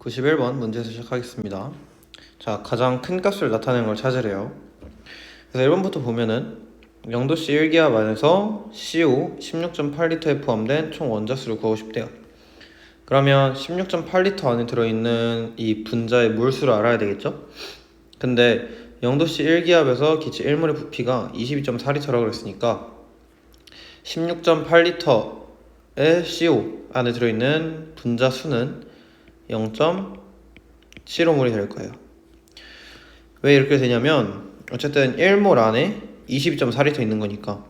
91번 문제에서 시작하겠습니다. 자, 가장 큰 값을 나타내는 걸 찾으래요. 그래서 1번부터 보면은 0도씨 1기압 안에서 CO 16.8리터에 포함된 총 원자수를 구하고 싶대요. 그러면 16.8리터 안에 들어있는 이 분자의 몰수를 알아야 되겠죠? 근데 0도씨 1기압에서 기체 1몰의 부피가 22.4리터라고 그랬으니까 16.8리터의 CO 안에 들어있는 분자 수는 0.75몰이 될 거예요. 왜 이렇게 되냐면 어쨌든 1몰 안에 22.4리터 있는 거니까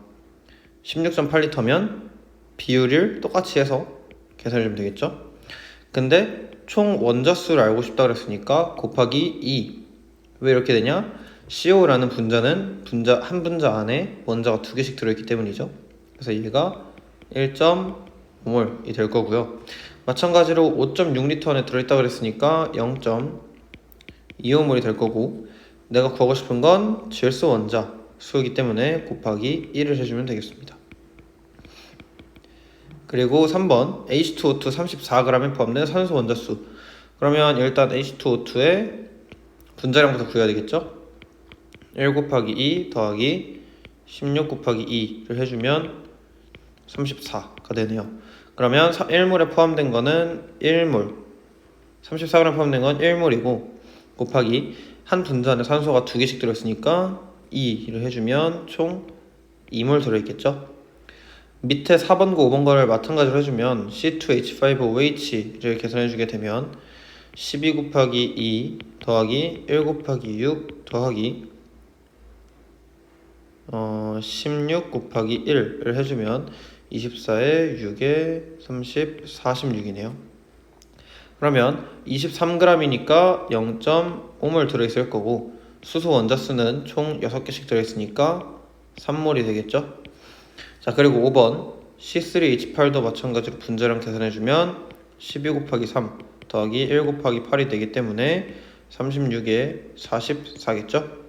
16.8리터면 비율을 똑같이 해서 계산해주면 되겠죠. 근데 총 원자수를 알고 싶다 그랬으니까 곱하기 2. 왜 이렇게 되냐? CO라는 분자는 한 분자 안에 원자가 2개씩 들어있기 때문이죠. 그래서 얘가 1.5몰이 될 거고요. 마찬가지로 5.6리터 안에 들어있다 그랬으니까 0.25몰이 될 거고, 내가 구하고 싶은 건 질소 원자 수이기 때문에 곱하기 1을 해주면 되겠습니다. 그리고 3번 H2O2 34g에 포함된 산소 원자수. 그러면 일단 H2O2의 분자량부터 구해야 되겠죠? 1 곱하기 2 더하기 16 곱하기 2를 해주면 34가 되네요. 그러면 1몰에 포함된 거는 1몰, 34g 포함된 건 1몰이고 곱하기 한 분자 안에 산소가 2개씩 들어있으니까 2를 해주면 총 2몰 들어있겠죠. 밑에 4번과 5번 거를 마찬가지로 해주면 C2H5OH를 계산해주게 되면 12 곱하기 2 더하기 1 곱하기 6 더하기 16 곱하기 1을 해주면 24에 6에 30, 46이네요. 그러면 23g이니까 0.5몰 들어있을 거고 수소 원자수는 총 6개씩 들어있으니까 3몰이 되겠죠. 자, 그리고 5번 C3H8도 마찬가지로 분자량 계산해주면 12 곱하기 3 더하기 1 곱하기 8이 되기 때문에 36에 44겠죠.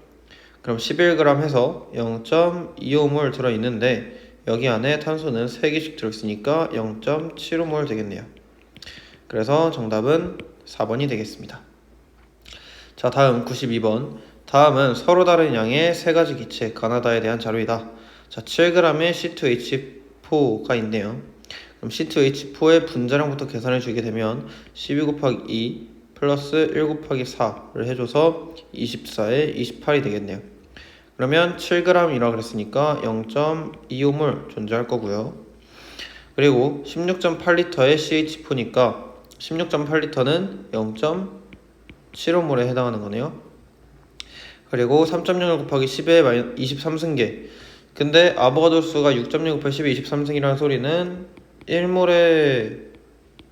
그럼 11g 해서 0.25몰 들어있는데 여기 안에 탄소는 3개씩 들어있으니까 0.75몰 되겠네요. 그래서 정답은 4번이 되겠습니다. 자, 다음 92번. 다음은 서로 다른 양의 3가지 기체 가나다에 대한 자료이다. 자, 7g의 C2H4가 있네요. 그럼 C2H4의 분자량부터 계산해 주게 되면 12 곱하기 2 플러스 1 곱하기 4를 해줘서 24에 28이 되겠네요. 그러면 7g이라고 그랬으니까 0.25몰 존재할 거고요. 그리고 16.8리터의 CH4니까 16.8리터는 0.75몰에 해당하는 거네요. 그리고 3.0을 곱하기 10의 23승계. 근데 아보가드로 수가 6.0 곱하기 10의 23승이라는 소리는 1몰의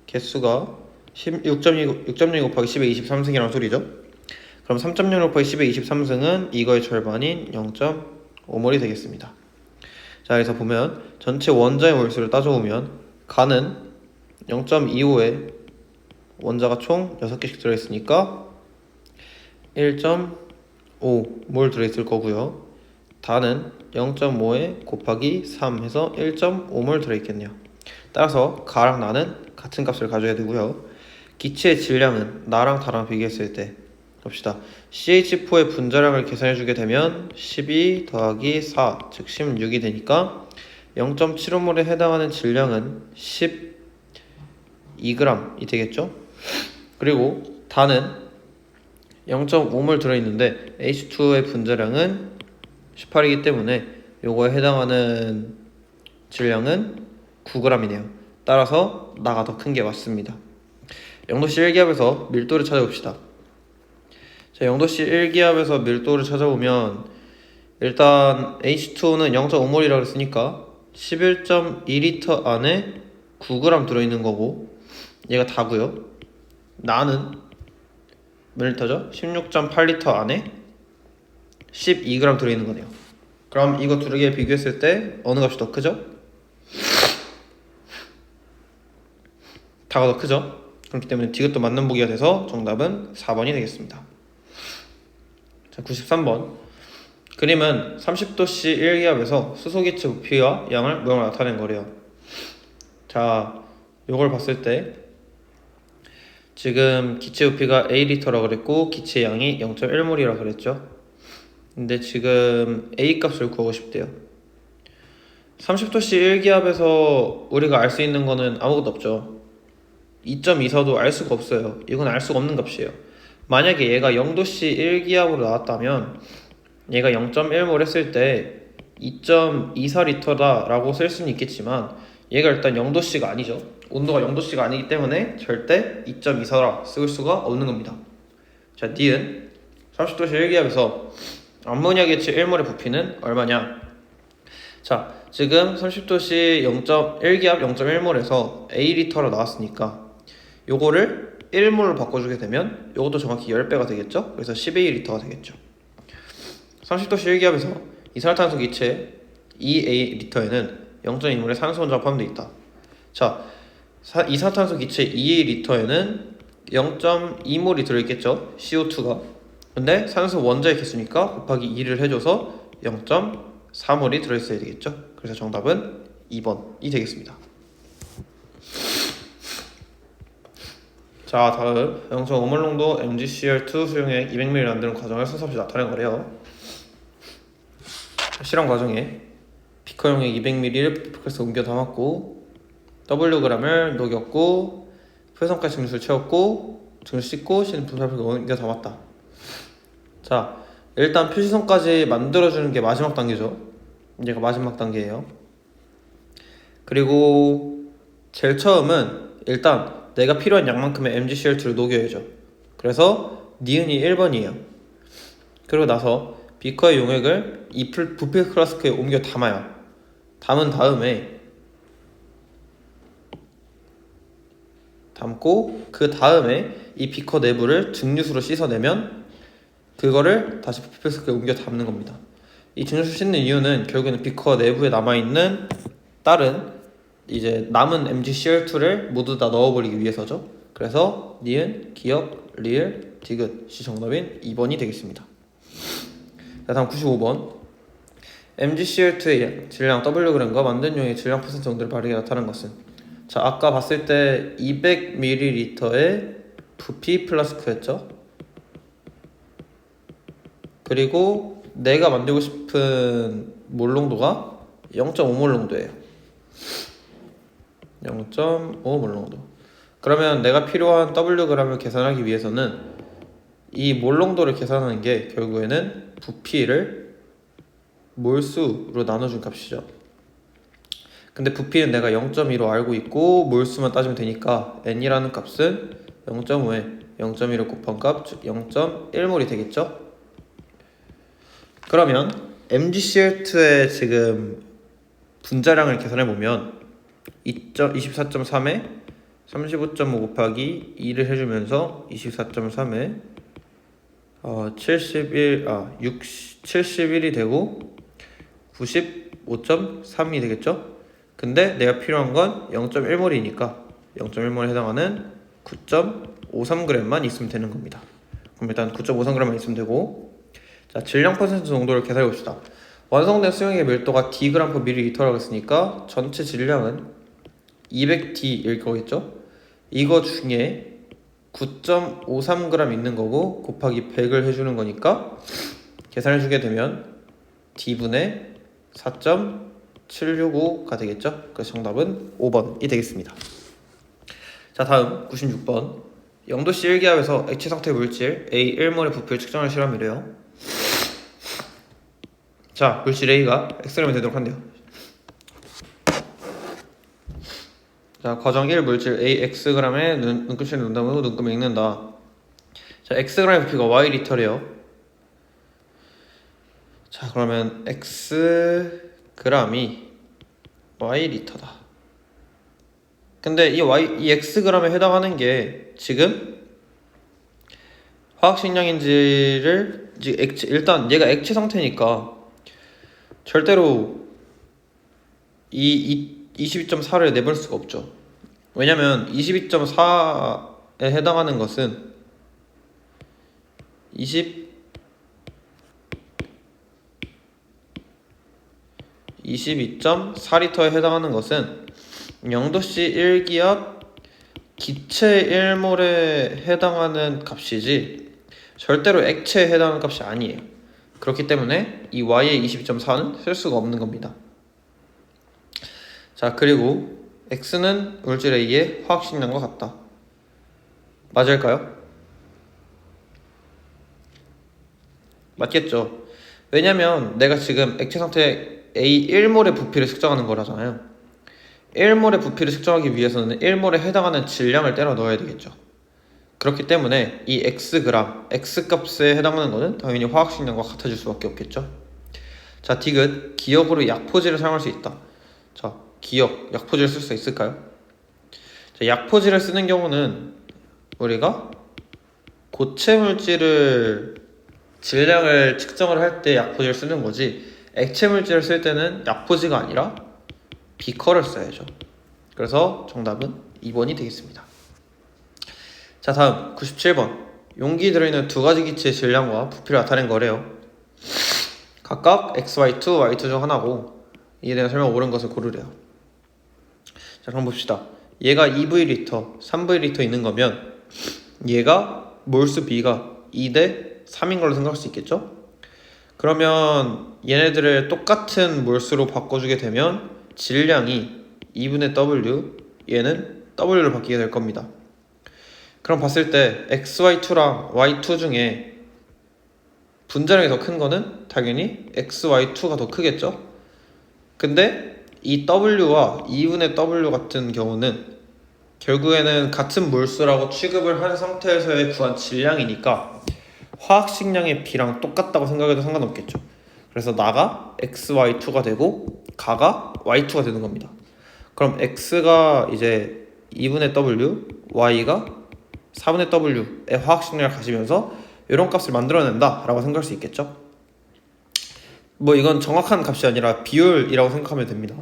개수가 6.0 곱하기 10의 23승이라는 소리죠. 그럼 3.0 곱하기 10의 23승은 이거의 절반인 0.5몰이 되겠습니다. 자, 그래서 보면 전체 원자의 몰수를 따져보면 간은 0.25에 원자가 총 6개씩 들어있으니까 1.5몰 들어있을 거고요. 단은 0.5에 곱하기 3 해서 1.5몰 들어있겠네요. 따라서 가랑 나는 같은 값을 가져야 되고요. 기체의 질량은 나랑 다랑 비교했을 때 봅시다. CH4의 분자량을 계산해주게 되면 12 더하기 4, 즉 16이 되니까 0.75몰에 해당하는 질량은 12g이 되겠죠? 그리고 단은 0.5몰 들어있는데 H2의 분자량은 18이기 때문에 요거에 해당하는 질량은 9g이네요. 따라서 나가 더 큰 게 맞습니다. 0도씨 1기압에서 밀도를 찾아봅시다. 자, 0도씨 1기압에서 밀도를 찾아보면 일단 H2O는 0.5몰이라고 했으니까 11.2리터 안에 9g 들어있는 거고 얘가 다고요. 나는 몇 리터죠? 16.8리터 안에 12g 들어있는 거네요. 그럼 이거 두 개 비교했을 때 어느 값이 더 크죠? 다가 더 크죠? 그렇기 때문에 디귿도 맞는 보기가 돼서 정답은 4번이 되겠습니다. 자, 93번. 그림은 30도씨 1기압에서 수소기체 부피와 양을 모양을 나타낸 거래요. 자, 요걸 봤을 때 지금 기체 부피가 A리터라 그랬고 기체 양이 0.1몰이라 그랬죠. 근데 지금 A 값을 구하고 싶대요. 30도씨 1기압에서 우리가 알 수 있는 거는 아무것도 없죠. 2.24도 알 수가 없어요. 이건 알 수가 없는 값이에요. 만약에 얘가 0도씨 1기압으로 나왔다면 얘가 0.1몰 했을 때 2.24리터다 라고 쓸 수는 있겠지만 얘가 일단 0도씨가 아니죠. 온도가 0도씨가 아니기 때문에 절대 2.24라 쓸 수가 없는 겁니다. 자, 니은 30도씨 1기압에서 암모니아 기체 1몰의 부피는 얼마냐? 자, 지금 30도씨 0.1기압 0.1몰에서 A리터로 나왔으니까 요거를 1몰로 바꿔주게 되면 요것도 정확히 10배가 되겠죠? 그래서 12리터가 되겠죠. 30도씨 1기압에서 이산화탄소 기체 2A리터에는 0.2몰의 산소 혼자가 포함되어 있다. 자, 이산화탄소 기체 2A리터에는 0.2몰이 들어있겠죠? CO2가. 근데 산소 원자의 개수니까 곱하기 2를 해줘서 0.4몰이 들어있어야 되겠죠? 그래서 정답은 2번이 되겠습니다. 자, 다음 0.5몰 농도 MgCl2 수용액 200ml 만드는 과정을 순서 없이 나타낸 거래요. 실험 과정에 비커용액 200ml를 포크에서 옮겨 담았고 Wg을 녹였고 회선까지 증수를 채웠고 증수 씻고 신 분사표를 옮겨 담았다. 자, 일단 표시선까지 만들어주는 게 마지막 단계죠. 얘가 마지막 단계예요. 그리고 제일 처음은 일단 내가 필요한 양만큼의 MgCl2를 녹여야죠. 그래서 니은이 1번이에요. 그리고 나서 비커의 용액을 이 부피 플라스크에 옮겨 담아요. 담은 다음에 담고 그 다음에 이 비커 내부를 증류수로 씻어내면 그거를 다시 부피 플라스크에 옮겨 담는 겁니다. 이 증류수 씻는 이유는 결국에는 비커 내부에 남아있는 다른 이제 남은 MgCl2를 모두 다 넣어버리기 위해서죠. 그래서 니은, 기역, 리을, 디귿 시 정답인 2번이 되겠습니다. 자, 다음 95번 MgCl2의 질량 Wg과 만든 용의 질량 퍼센트 정도를 바르게 나타낸 것은. 자, 아까 봤을 때 200ml의 부피 플라스크였죠. 그리고 내가 만들고 싶은 몰 농도가 0.5몰 농도예요. 0.5몰 농도. 그러면 내가 필요한 Wg을 계산하기 위해서는 이 몰 농도를 계산하는 게 결국에는 부피를 몰수로 나눠준 값이죠. 근데 부피는 내가 0.2로 알고 있고 몰수만 따지면 되니까 n이라는 값은 0.5에 0.1을 곱한 값, 즉 0.1몰이 되겠죠? 그러면 MgCl2의 지금 분자량을 계산해보면 24.3에 35.5 곱하기 2를 해주면서 24.3에 71이 되고 95.3이 되겠죠? 근데 내가 필요한 건 0.1몰이니까 0.1몰에 해당하는 9.53g만 있으면 되는 겁니다. 그럼 일단 9.53g만 있으면 되고, 자, 질량 퍼센트 정도를 계산해 봅시다. 완성된 수용액의 밀도가 d/ml/L라고 했으니까 전체 질량은 200d일 거겠죠? 이거 중에 9.53g 있는 거고 곱하기 100을 해주는 거니까 계산해주게 되면 d분의 4.765가 되겠죠? 그래서 정답은 5번이 되겠습니다. 자, 다음 96번 0도씨 1기압에서 액체 상태 물질 A 1몰의 부피를 측정할 실험이래요. 자, 물질 A가 Xg이 되도록 한대요. 자, 과정 1 물질 A Xg에 눈금실을 논다고 눈금을 읽는다. 자, Xg의 부피가 Y리터래요. 자, 그러면 Xg이 Y리터다. 근데 이 Xg에 해당하는 게 지금 화학식량인지를 일단 얘가 액체 상태니까 절대로 이 22.4를 내볼 수가 없죠. 왜냐면 22.4에 해당하는 것은 22.4리터에 해당하는 것은 0도씨 1기압 기체 1몰에 해당하는 값이지 절대로 액체에 해당하는 값이 아니에요. 그렇기 때문에 이 y의 22.4는 쓸 수가 없는 겁니다. 자, 그리고 x는 물질 A의 화학식량과 같다. 맞을까요? 맞겠죠. 왜냐면 내가 지금 액체 상태 A 1몰의 부피를 측정하는 거라잖아요. 1몰의 부피를 측정하기 위해서는 1몰에 해당하는 질량을 때려 넣어야 되겠죠. 그렇기 때문에 이 xg, x값에 해당하는 거는 당연히 화학식량과 같아질 수밖에 없겠죠. 자, 디귿, 기억으로 약포지를 사용할 수 있다. 자, 기억, 약포지를 쓸 수 있을까요? 자, 약포지를 쓰는 경우는 우리가 고체 물질을 질량을 측정을 할 때 약포지를 쓰는 거지, 액체 물질을 쓸 때는 약포지가 아니라 비커를 써야죠. 그래서 정답은 2번이 되겠습니다. 자, 다음 97번. 용기 들어있는 두 가지 기체의 질량과 부피를 나타낸 거래요. 각각 XY2, Y2 중 하나고 이에 대한 설명 옳은 것을 고르래요. 자, 그럼 봅시다. 얘가 2V리터, 3V리터 있는 거면 얘가 몰수 B가 2대 3인 걸로 생각할 수 있겠죠? 그러면 얘네들을 똑같은 몰수로 바꿔주게 되면 질량이 2분의 W, 얘는 W로 바뀌게 될 겁니다. 그럼 봤을 때 XY2랑 Y2 중에 분자량이 더 큰 거는 당연히 XY2가 더 크겠죠? 근데 이 W와 2분의 W 같은 경우는 결국에는 같은 몰수라고 취급을 한 상태에서의 구한 질량이니까 화학식량의 B랑 똑같다고 생각해도 상관없겠죠. 그래서 나가 XY2가 되고 가가 Y2가 되는 겁니다. 그럼 X가 이제 2분의 W, Y가 4분의 W의 화학식량을 가지면서 이런 값을 만들어낸다 라고 생각할 수 있겠죠. 뭐 이건 정확한 값이 아니라 비율이라고 생각하면 됩니다.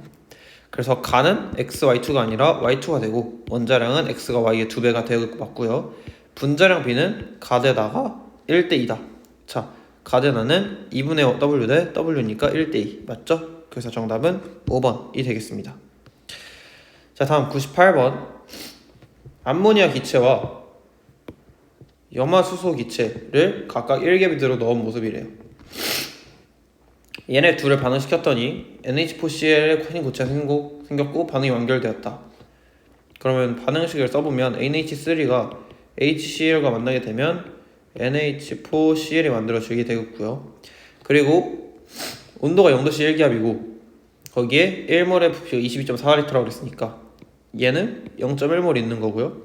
그래서 가는 XY2가 아니라 Y2가 되고 원자량은 X가 Y의 2배가 되고 맞고요. 분자량 B는 가대다가 1대2다. 자, 가대나는 2분의 W 대 W니까 1대2 맞죠? 그래서 정답은 5번이 되겠습니다. 자, 다음 98번. 암모니아 기체와 염화수소 기체를 각각 1개비드로 넣은 모습이래요. 얘네 둘을 반응시켰더니 NH4Cl의 코닌 고체가 생겼고 반응이 완결되었다. 그러면 반응식을 써보면 NH3가 HCl과 만나게 되면 NH4Cl이 만들어지게 되겠고요. 그리고 온도가 0도씨 1기압이고 거기에 1몰의 부피가 22.4L라고 그랬으니까 얘는 0.1몰 있는 거고요.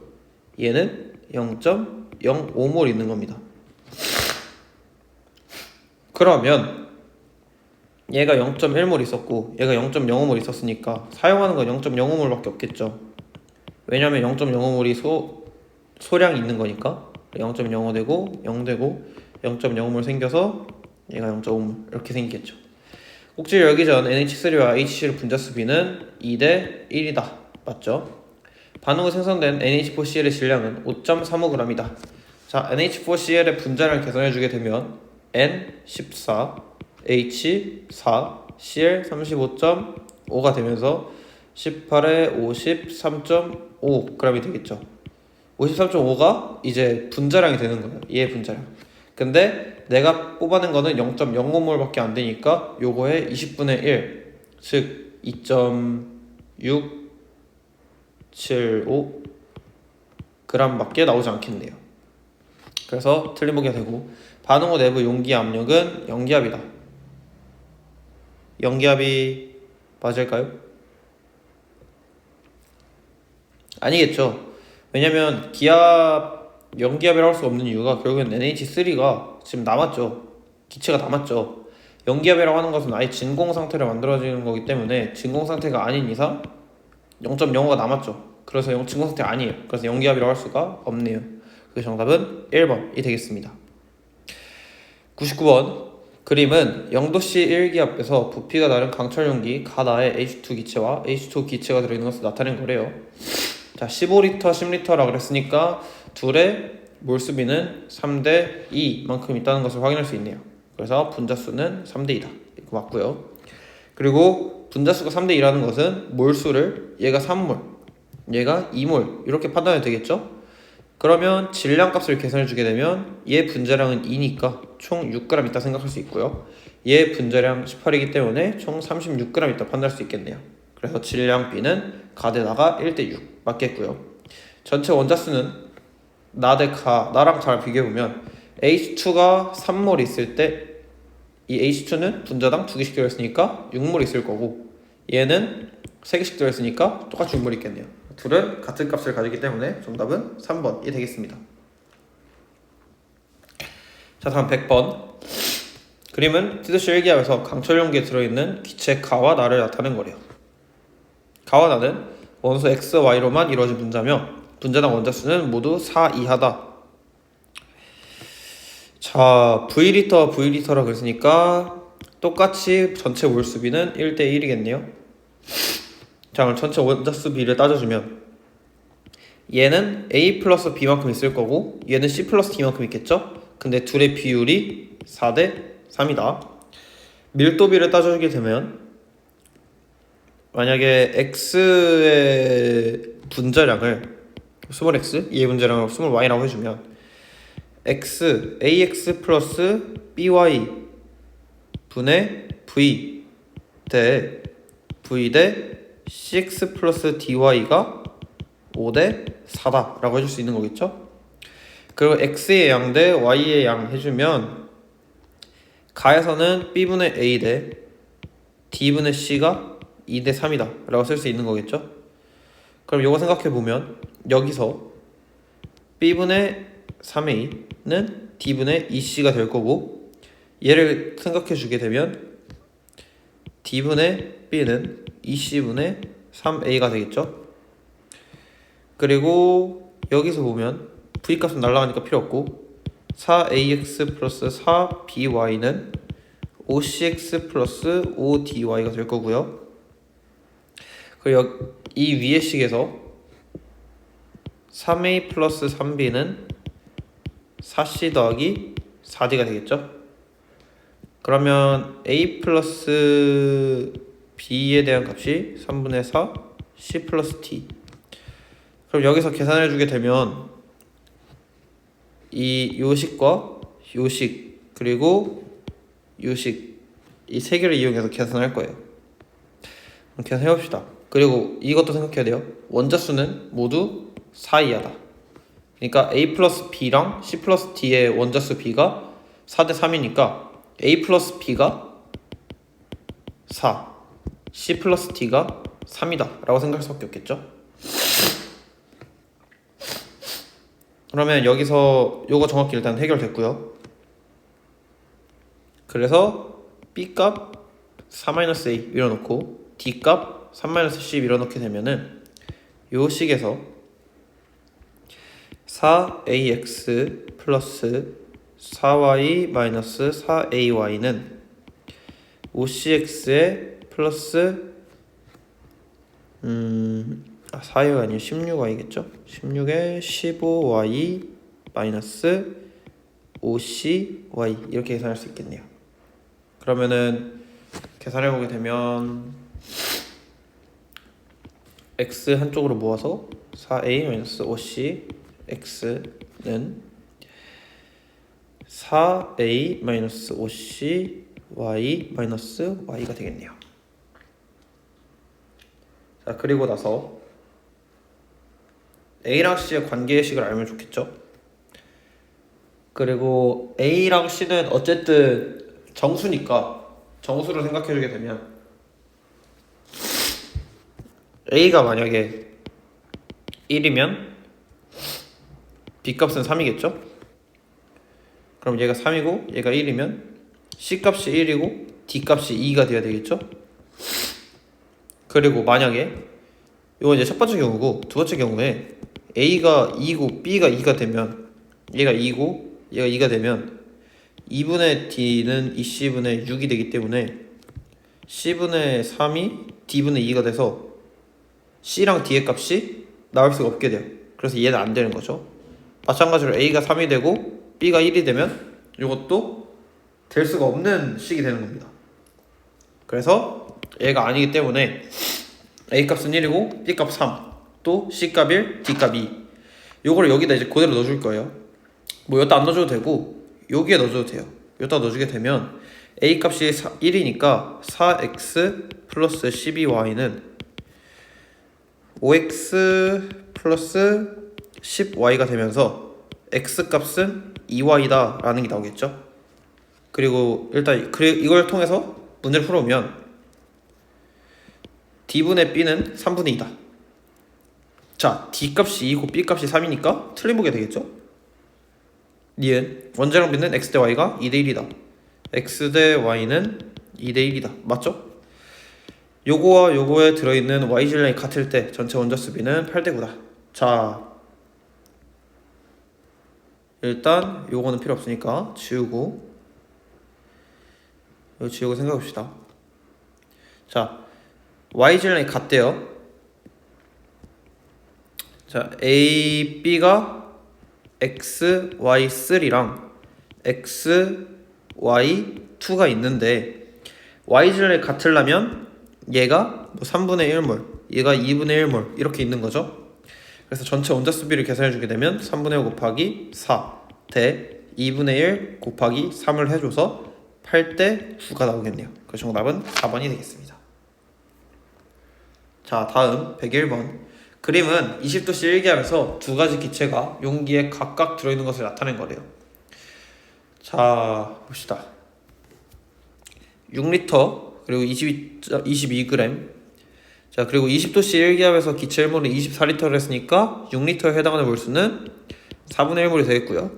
얘는 0.05몰 있는 겁니다. 그러면 얘가 0.1몰 있었고 얘가 0.05몰 있었으니까 사용하는 건 0.05몰밖에 없겠죠. 왜냐면 0.05몰이 소량이 있는 거니까 0.05 되고 0 되고 0.05몰 생겨서 얘가 0.5몰 이렇게 생기겠죠. 꼭지를 열기 전 NH3와 HCl 분자수 B는 2대 1이다. 맞죠? 반응 후 생성된 NH4Cl의 질량은 5.35g이다. 자, NH4Cl의 분자량을 계산해주게 되면 N14, H4, Cl 35.5가 되면서 18에 53.5g이 되겠죠. 53.5가 이제 분자량이 되는 거예요. 얘의 분자량. 근데 내가 뽑아낸 거는 0.05몰 밖에 안 되니까 요거의 20분의 1, 즉 2.675g 밖에 나오지 않겠네요. 그래서 틀린 보기가 되고 반응 후 내부 용기 압력은 영기압이다. 영기압이 맞을까요? 아니겠죠. 왜냐면 영기압이라고 할 수 없는 이유가 결국엔 NH3가 지금 남았죠. 기체가 남았죠. 영기압이라고 하는 것은 아예 진공 상태를 만들어지는 거기 때문에 진공 상태가 아닌 이상 0.05가 남았죠. 그래서 진공 상태가 아니에요. 그래서 영기압이라고 할 수가 없네요. 그 정답은 1번이 되겠습니다. 99번. 그림은 0도씨 1기압에서 부피가 다른 강철 용기 가나에 H2 기체와 H2 기체가 들어있는 것을 나타낸 거래요. 자, 15리터, 10리터라 그랬으니까 둘의 몰수비는 3대 2만큼 있다는 것을 확인할 수 있네요. 그래서 분자수는 3대 2다. 이거 맞고요. 그리고 분자수가 3대 2라는 것은 몰수를 얘가 3몰, 얘가 2몰 이렇게 판단이 되겠죠? 그러면 질량 값을 계산해 주게 되면 얘 분자량은 2니까 총 6g 있다 생각할 수 있고요. 얘 분자량 18이기 때문에 총 36g 있다 판단할 수 있겠네요. 그래서 질량 B는 가대다가 1대6 맞겠고요. 전체 원자수는 나랑 잘 비교해보면 H2가 3몰 있을 때 이 H2는 분자당 2개씩 들어있으니까 6몰 있을 거고 얘는 3개씩 들어있으니까 똑같이 6몰 있겠네요. 둘은 같은 값을 가지기 때문에 정답은 3번이 되겠습니다. 자, 다음 100번. 그림은 티드쇼 일기압에서 강철 용기에 들어있는 기체 가와 나를 나타낸 거래요. 가와 나는 원소 X, Y로만 이루어진 분자며 분자당 원자수는 모두 4 이하다. 자, V리터라 그랬으니까 똑같이 전체 몰수비는 1대1이겠네요. 자, 그럼 전체 원자수 비를 따져주면 얘는 A 플러스 B만큼 있을 거고 얘는 C 플러스 D만큼 있겠죠? 근데 둘의 비율이 4대3이다. 밀도비를 따져주게 되면 만약에 X의 분자량을 스몰 x, 얘의 분자량을 스몰 y라고 해주면 ax 플러스 by 분의 v 대 cx 플러스 dy가 5대 4다 라고 해줄 수 있는 거겠죠? 그리고 x의 양 대 y의 양 해주면 가에서는 b분의 a 대 d분의 c가 2대 3이다 라고 쓸 수 있는 거겠죠? 그럼 이거 생각해보면 여기서 b분의 3a는 d분의 2c가 될 거고 얘를 생각해주게 되면 d분의 b는 2c분의 3a가 되겠죠? 그리고 여기서 보면 v값은 날라가니까 필요 없고 4ax 플러스 4by는 5cx 플러스 5dy가 될 거고요. 그리고 이 위의 식에서 3a 플러스 3b는 4c 더하기 4d가 되겠죠? 그러면 a 플러스 b에 대한 값이 3분의 4 c 플러스 d. 그럼 여기서 계산해 주게 되면 이 요식과 요식 그리고 요식 이 세 개를 이용해서 계산할 거예요. 그럼 계산해 봅시다. 그리고 이것도 생각해야 돼요. 원자수는 모두 4 이하다. 그러니까 a 플러스 b랑 c 플러스 d의 원자수 b가 4대 3이니까 a 플러스 b가 4, c 플러스 d가 3이다 라고 생각할 수밖에 없겠죠. 그러면 여기서 요거 정확히 일단 해결됐고요. 그래서 b값 4-a 밀어넣고 d값 3-c 밀어넣게 되면은 요 식에서 4ax 플러스 4y 마이너스 4ay는 5cx에 플러스 4y가 아니고 16y겠죠? 16에 15y 마이너스 5cy 이렇게 계산할 수 있겠네요. 그러면은 계산해보게 되면 x 한쪽으로 모아서 4a 마이너스 5c x는 4a 마이너스 5c y 마이너스 y가 되겠네요. 자, 그리고 나서 a랑 c의 관계식을 알면 좋겠죠. 그리고 a랑 c는 어쨌든 정수니까 정수를 생각해주게 되면 a가 만약에 1이면 b값은 3이겠죠? 그럼 얘가 3이고 얘가 1이면 c값이 1이고 d값이 2가 돼야 되겠죠? 그리고 만약에 이건 이제 첫 번째 경우고 두 번째 경우에 a가 2고 b가 2가 되면 얘가 2고 얘가 2가 되면 2분의 d는 2c분의 6이 되기 때문에 c분의 3이 d분의 2가 돼서 c랑 d의 값이 나올 수가 없게 돼요. 그래서 얘는 안 되는 거죠. 마찬가지로 a가 3이 되고 b가 1이 되면 이것도 될 수가 없는 식이 되는 겁니다. 그래서 얘가 아니기 때문에 a 값은 1이고 b 값 3, 또 C값 1, D값 2. 요거를 여기다 이제 그대로 넣어줄 거예요. 뭐 여기다 안 넣어줘도 되고 여기에 넣어줘도 돼요. 여기다 넣어주게 되면 A 값이 1이니까 4x 플러스 12y는 5x 플러스 10y가 되면서 x 값은 2y다 라는 게 나오겠죠. 그리고 일단 이걸 통해서 문제를 풀어보면 d분의 b는 3분의 2다. 자, d 값이 2고 b 값이 3이니까 틀린 보게 되겠죠. 니은 원자랑 b는 x 대 y가 2대 1이다. x 대 y는 2대 1이다. 맞죠? 요거와 요거에 들어있는 y 질량이 같을 때 전체 원자수 b는 8대 9다. 자, 일단 요거는 필요 없으니까 지우고 이거 지우고 생각해봅시다. 자, y 질량이 같대요. 자, a, b가 x, y 3랑 x, y 2가 있는데 y 질량이 같으려면 얘가 뭐 3분의 1몰, 얘가 2분의 1몰 이렇게 있는 거죠. 그래서 전체 원자수비를 계산해 주게 되면 3분의 5 곱하기 4 대 2분의 1 곱하기 3을 해줘서 8대 9가 나오겠네요. 그래서 정답은 4번이 되겠습니다. 자, 다음 101번. 그림은 20도씨 1기압에서 두 가지 기체가 용기에 각각 들어있는 것을 나타낸 거래요. 자, 봅시다. 6리터 그리고 22g. 자, 그리고 20도씨 1기압에서 기체 1몰은 24리터를 했으니까 6리터에 해당하는 몰수는 4분의 1몰이 되겠고요.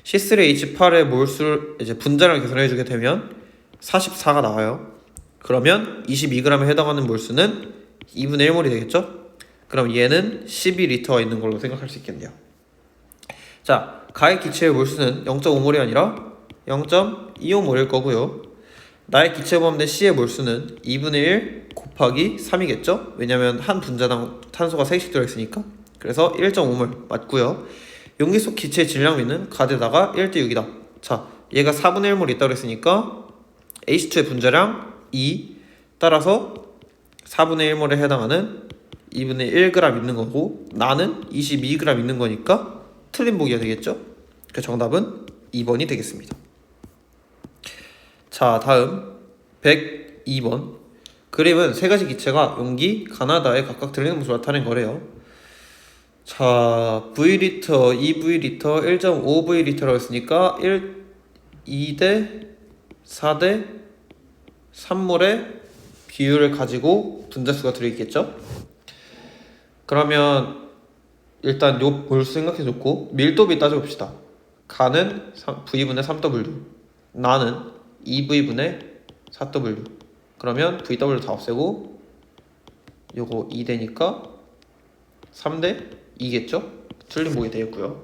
C3H8의 몰수 이제 분자량을 계산해 주게 되면 44가 나와요. 그러면 22g에 해당하는 몰수는 2분의 1몰이 되겠죠? 그럼 얘는 12리터가 있는 걸로 생각할 수 있겠네요. 자, 가의 기체의 몰수는 0.5몰이 아니라 0.25몰일 거고요. 나의 기체 포함된 C의 몰수는 2분의 1 곱하기 3이겠죠? 왜냐면 한 분자당 탄소가 3씩 들어있으니까. 그래서 1.5몰 맞고요. 용기 속 기체의 질량비는 가되다가 1대 6이다. 자, 얘가 4분의 1몰 있다고 했으니까 H2의 분자량 2, 따라서 4분의 1몰에 해당하는 2분의 1g 있는 거고 나는 22g 있는 거니까 틀린 보기가 되겠죠? 그 정답은 2번이 되겠습니다. 자, 다음 102번. 그림은 세 가지 기체가 용기, 가나다에 각각 들리는 모습을 나타낸 거래요. 자, V리터, 2V리터, 1.5V리터라고 했으니까 2대 4대 3몰의 비율을 가지고 분자수가 들어있겠죠? 그러면 일단 요 몰수 생각해줬고 밀도비 따져봅시다. 가는 V분의 3W, 나는 2V분의 4W. 그러면 VW 다 없애고 요거 2대니까 3대 2겠죠? 틀린 보기 되겠고요.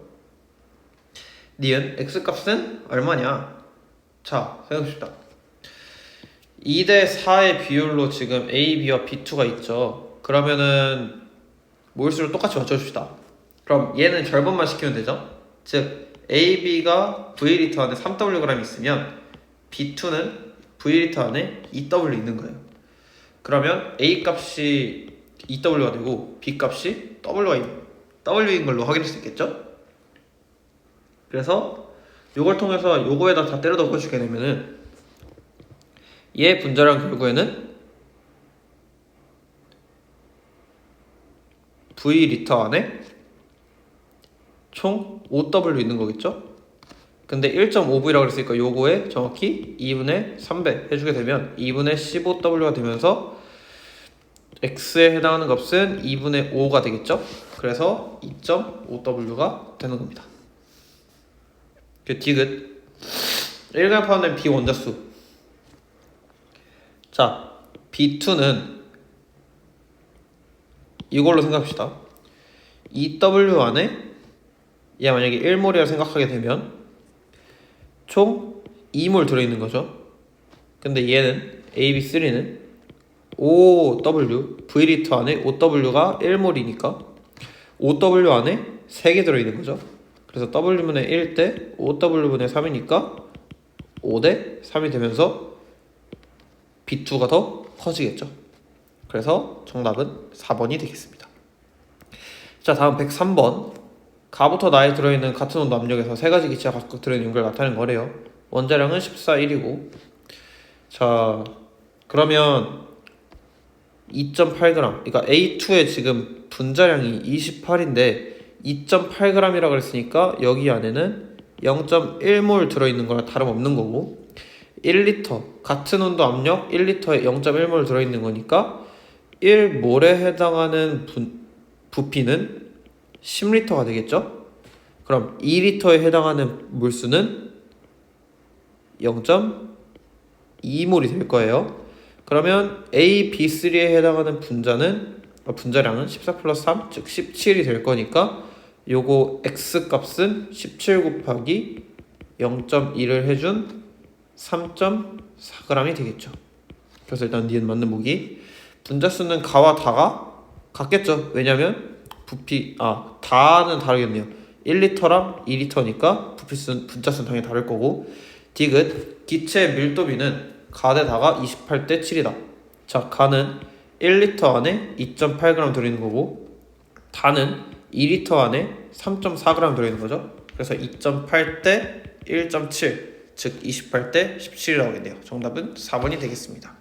니은 X값은 얼마냐? 자, 생각해봅시다. 2대 4의 비율로 지금 A, B와 B2가 있죠. 그러면은 몰수를 똑같이 맞춰줍시다. 그럼 얘는 절반만 시키면 되죠. 즉 A, B가 V리터 안에 3Wg 있으면 B2는 V리터 안에 2W 있는 거예요. 그러면 A 값이 2W가 되고 B 값이 W인 걸로 확인할 수 있겠죠. 그래서 요걸 통해서 요거에다 다 때려 넣어주게 되면은 얘 분자량 결국에는 V리터 안에 총 5W 있는 거겠죠? 근데 1.5V라고 그랬으니까 요거에 정확히 2분의 3배 해주게 되면 2분의 15W가 되면서 X에 해당하는 값은 2분의 5가 되겠죠? 그래서 2.5W가 되는 겁니다. 그 디귿 1g 포함된 B 원자수. 자, B2는 이걸로 생각합시다. 2W 안에 얘 만약에 1몰이라고 생각하게 되면 총 2몰 들어있는 거죠. 근데 얘는 AB3는 5W, V리터 안에 5W가 1몰이니까 5W 안에 3개 들어있는 거죠. 그래서 W분의 1대 5W분의 3이니까 5대 3이 되면서 B2가 더 커지겠죠. 그래서 정답은 4번이 되겠습니다. 자, 다음 103번. 가부터 나에 들어있는 같은 온도 압력에서 세 가지 기체가 각각 들어있는 용결을 나타내는 거래요. 원자량은 14일이고. 자, 그러면 2.8g, 그러니까 A2의 지금 분자량이 28인데 2.8g이라고 그랬으니까 여기 안에는 0.1몰 들어있는 거랑 다름없는 거고, 1리터, 같은 온도 압력 1리터에 0.1몰 들어있는 거니까 1몰에 해당하는 부피는 10리터가 되겠죠? 그럼 2리터에 해당하는 물수는 0.2몰이 될 거예요. 그러면 A, B3에 해당하는 분자량은 14 플러스 3, 즉 17이 될 거니까 요거 X 값은 17 곱하기 0.2를 해준 3.4g이 되겠죠. 그래서 일단 니은 맞는 보기. 분자수는 가와 다가 같겠죠. 왜냐면 다는 다르겠네요. 1리터랑 2리터니까 분자수는 당연히 다를 거고. 디귿, 기체 밀도비는 가 대 다가 28대 7이다. 자, 가는 1리터 안에 2.8g 들어있는 거고, 다는 2리터 안에 3.4g 들어있는 거죠. 그래서 2.8대 1.7, 즉 28대 17이 나오겠네요. 정답은 4번이 되겠습니다.